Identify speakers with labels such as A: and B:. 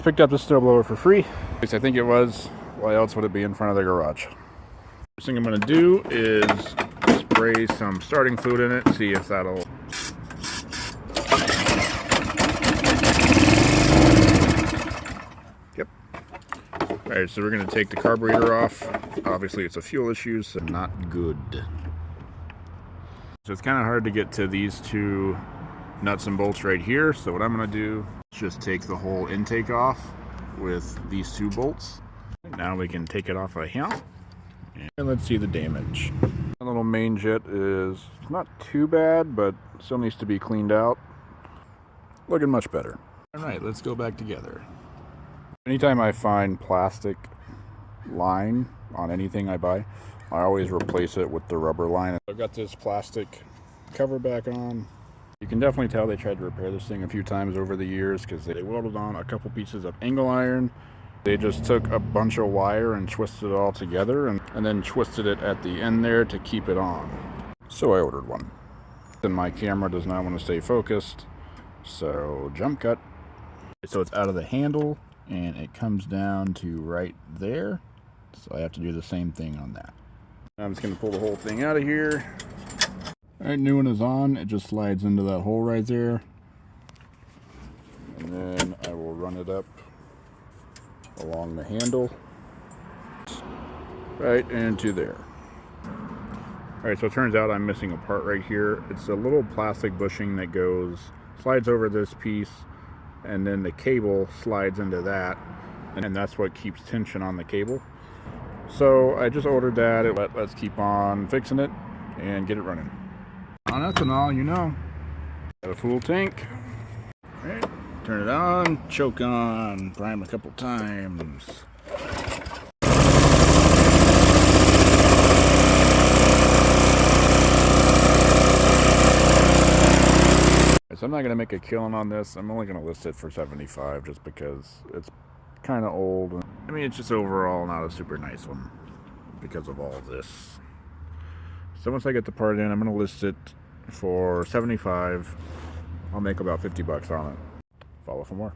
A: picked up the snowblower for free. At least I think it was. Why else would it be in front of the garage? First thing I'm going to do is spray some starting fluid in it, see if that'll... Yep. Alright, so we're going to take the carburetor off. Obviously it's a fuel issue, so not good. So it's kind of hard to get to these two nuts and bolts right here, so what I'm going to do is just take the whole intake off with these two bolts. Now we can take it off right here, and let's see the damage. The little main jet is not too bad, but still needs to be cleaned out. Looking much better. Alright, let's go back together. Anytime I find plastic line on anything I buy, I always replace it with the rubber line. I've got this plastic cover back on. You can definitely tell they tried to repair this thing a few times over the years because they welded on a couple pieces of angle iron. They just took a bunch of wire and twisted it all together and then twisted it at the end there to keep it on. So I ordered one. And my camera does not want to stay focused, so jump cut. So it's out of the handle and it comes down to right there. So I have to do the same thing on that. I'm just going to pull the whole thing out of here. Alright, new one is on. It just slides into that hole right there. And then I will run it up along the handle. Right into there. Alright, so it turns out I'm missing a part right here. It's a little plastic bushing that slides over this piece, and then the cable slides into that. And that's what keeps tension on the cable. So I just ordered that. Let's keep on fixing it and get it running. On ethanol, you know. Got a full tank. Alright, turn it on, choke on, prime a couple times. So I'm not going to make a killing on this. I'm only going to list it for $75 just because it's kind of old. I mean, it's just overall not a super nice one because of all this. So once I get the part in, I'm going to list it for $75. I'll make about $50 on it. Follow for more.